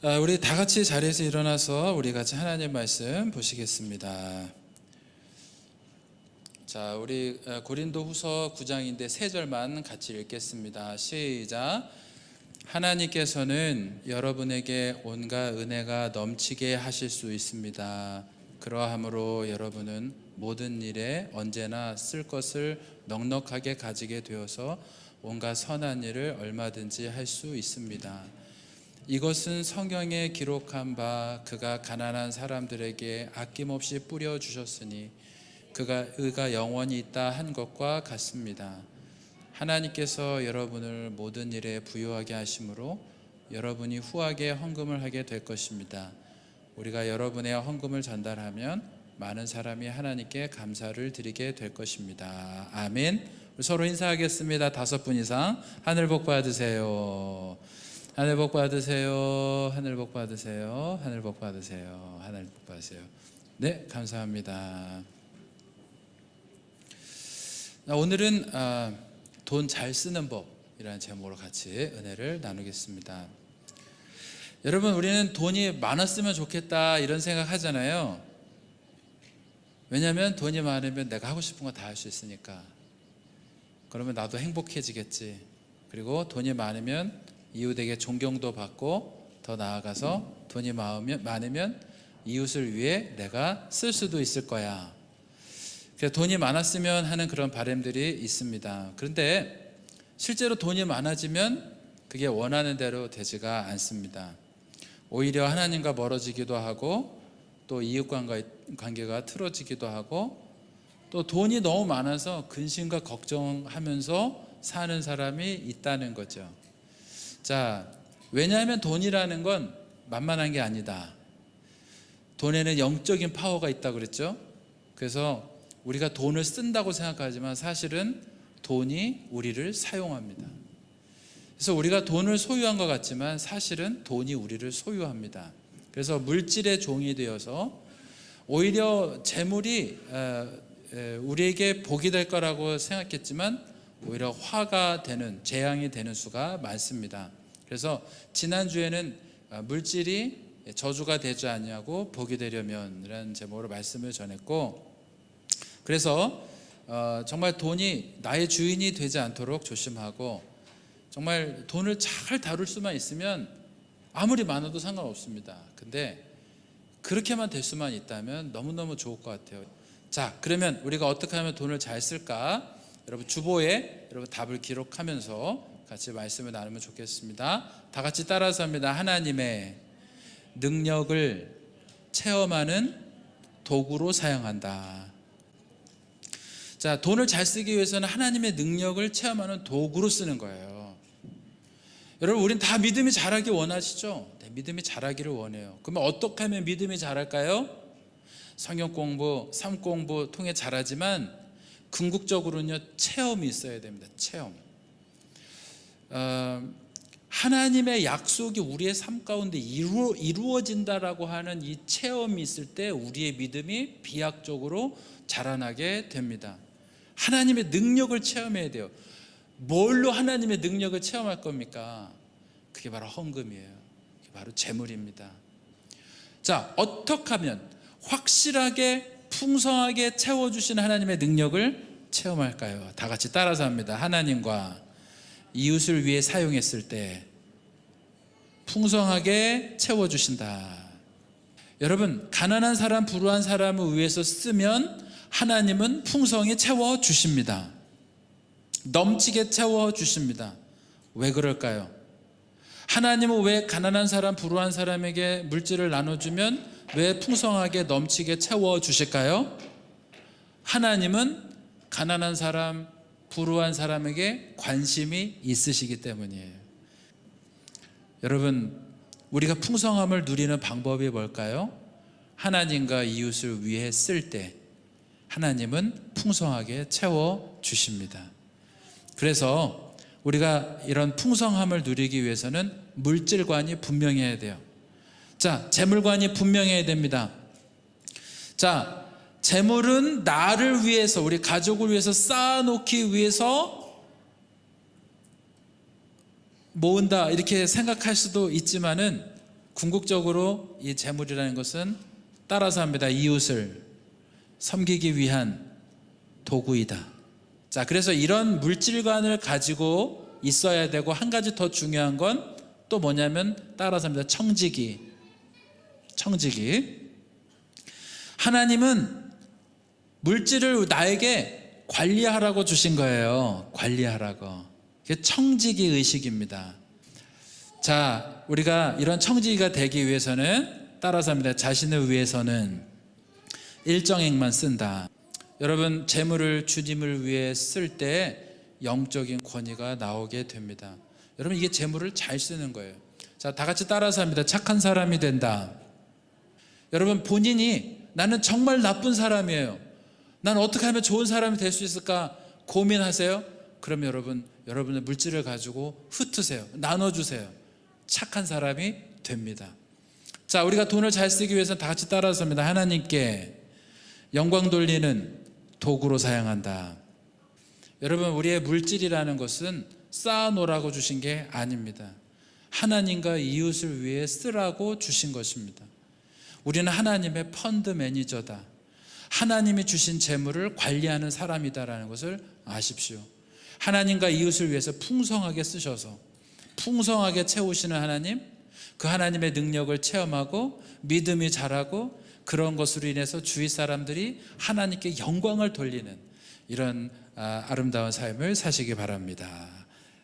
우리 다 같이 자리에서 일어나서 우리 같이 하나님 말씀 보시겠습니다. 자, 우리 고린도후서 9장인데 3절만 같이 읽겠습니다. 시작. 하나님께서는 여러분에게 온갖 은혜가 넘치게 하실 수 있습니다. 그러함으로 여러분은 모든 일에 언제나 쓸 것을 넉넉하게 가지게 되어서 온갖 선한 일을 얼마든지 할 수 있습니다. 이것은 성경에 기록한 바 그가 가난한 사람들에게 아낌없이 뿌려 주셨으니 그가 의가 영원히 있다 한 것과 같습니다. 하나님께서 여러분을 모든 일에 부유하게 하심으로 여러분이 후하게 헌금을 하게 될 것입니다. 우리가 여러분의 헌금을 전달하면 많은 사람이 하나님께 감사를 드리게 될 것입니다. 아멘. 서로 인사하겠습니다. 5분 이상 하늘 복 받으세요. 하늘 복 받으세요. 하늘 복 받으세요. 하늘 복 받으세요. 하늘 복 받으세요. 네, 감사합니다. 오늘은 돈 잘 쓰는 법이라는 제목으로 같이 은혜를 나누겠습니다. 여러분, 우리는 돈이 많았으면 좋겠다 이런 생각 하잖아요. 왜냐하면 돈이 많으면 내가 하고 싶은 거 다 할 수 있으니까. 그러면 나도 행복해지겠지. 그리고 돈이 많으면 이웃에게 존경도 받고, 더 나아가서 돈이 많으면 이웃을 위해 내가 쓸 수도 있을 거야. 그래서 돈이 많았으면 하는 그런 바람들이 있습니다. 그런데 실제로 돈이 많아지면 그게 원하는 대로 되지가 않습니다. 오히려 하나님과 멀어지기도 하고, 또 이웃관계가 틀어지기도 하고, 또 돈이 너무 많아서 근심과 걱정하면서 사는 사람이 있다는 거죠. 자, 왜냐하면 돈이라는 건 만만한 게 아니다. 돈에는 영적인 파워가 있다고 그랬죠. 그래서 우리가 돈을 쓴다고 생각하지만 사실은 돈이 우리를 사용합니다. 그래서 우리가 돈을 소유한 것 같지만 사실은 돈이 우리를 소유합니다. 그래서 물질의 종이 되어서 오히려 재물이 우리에게 복이 될 거라고 생각했지만 오히려 화가 되는, 재앙이 되는 수가 많습니다. 그래서 지난주에는 물질이 저주가 되지 않냐고 복이 되려면 이라는 제목으로 말씀을 전했고, 그래서 정말 돈이 나의 주인이 되지 않도록 조심하고, 정말 돈을 잘 다룰 수만 있으면 아무리 많아도 상관없습니다. 근데 그렇게만 될 수만 있다면 너무너무 좋을 것 같아요. 자, 그러면 우리가 어떻게 하면 돈을 잘 쓸까? 여러분 주보에 여러분 답을 기록하면서 같이 말씀을 나누면 좋겠습니다. 다 같이 따라서 합니다. 하나님의 능력을 체험하는 도구로 사용한다. 자, 돈을 잘 쓰기 위해서는 하나님의 능력을 체험하는 도구로 쓰는 거예요. 여러분, 우린 다 믿음이 자라기 원하시죠? 네, 믿음이 자라기를 원해요. 그러면 어떻게 하면 믿음이 자랄까요? 성경 공부, 삶 공부 통해 자라지만 궁극적으로는요, 체험이 있어야 됩니다. 체험. 하나님의 약속이 우리의 삶 가운데 이루어진다라고 하는 이 체험이 있을 때 우리의 믿음이 비약적으로 자라나게 됩니다. 하나님의 능력을 체험해야 돼요. 뭘로 하나님의 능력을 체험할 겁니까? 그게 바로 헌금이에요. 그게 바로 재물입니다. 자, 어떻게 하면 확실하게 풍성하게 채워주신 하나님의 능력을 체험할까요? 다 같이 따라서 합니다. 하나님과 이웃을 위해 사용했을 때 풍성하게 채워주신다. 여러분, 가난한 사람, 불우한 사람을 위해서 쓰면 하나님은 풍성히 채워주십니다. 넘치게 채워주십니다. 왜 그럴까요? 하나님은 왜 가난한 사람, 불우한 사람에게 물질을 나눠주면 왜 풍성하게 넘치게 채워주실까요? 하나님은 가난한 사람, 불우한 사람에게 관심이 있으시기 때문이에요. 여러분, 우리가 풍성함을 누리는 방법이 뭘까요? 하나님과 이웃을 위해 쓸 때 하나님은 풍성하게 채워주십니다. 그래서 우리가 이런 풍성함을 누리기 위해서는 물질관이 분명해야 돼요. 자, 재물관이 분명해야 됩니다. 자, 재물은 나를 위해서, 우리 가족을 위해서 쌓아놓기 위해서 모은다 이렇게 생각할 수도 있지만은 궁극적으로 이 재물이라는 것은 따라서 합니다. 이웃을 섬기기 위한 도구이다. 자, 그래서 이런 물질관을 가지고 있어야 되고, 한 가지 더 중요한 건 또 뭐냐면 따라서 합니다. 청지기. 하나님은 물질을 나에게 관리하라고 주신 거예요. 관리하라고. 그게 청지기 의식입니다. 자, 우리가 이런 청지기가 되기 위해서는 따라서 합니다. 자신을 위해서는 일정액만 쓴다. 여러분, 재물을 주님을 위해 쓸 때 영적인 권위가 나오게 됩니다. 여러분, 이게 재물을 잘 쓰는 거예요. 자, 다 같이 따라서 합니다. 착한 사람이 된다. 여러분, 본인이 나는 정말 나쁜 사람이에요, 난 어떻게 하면 좋은 사람이 될 수 있을까 고민하세요? 그럼 여러분의 물질을 가지고 흩으세요. 나눠주세요. 착한 사람이 됩니다. 자, 우리가 돈을 잘 쓰기 위해서는 다 같이 따라서 합니다. 하나님께 영광 돌리는 도구로 사용한다. 여러분, 우리의 물질이라는 것은 쌓아놓으라고 주신 게 아닙니다. 하나님과 이웃을 위해 쓰라고 주신 것입니다. 우리는 하나님의 펀드 매니저다. 하나님이 주신 재물을 관리하는 사람이다라는 것을 아십시오. 하나님과 이웃을 위해서 풍성하게 쓰셔서 풍성하게 채우시는 하나님, 그 하나님의 능력을 체험하고 믿음이 자라고, 그런 것으로 인해서 주위 사람들이 하나님께 영광을 돌리는 이런 아름다운 삶을 사시기 바랍니다.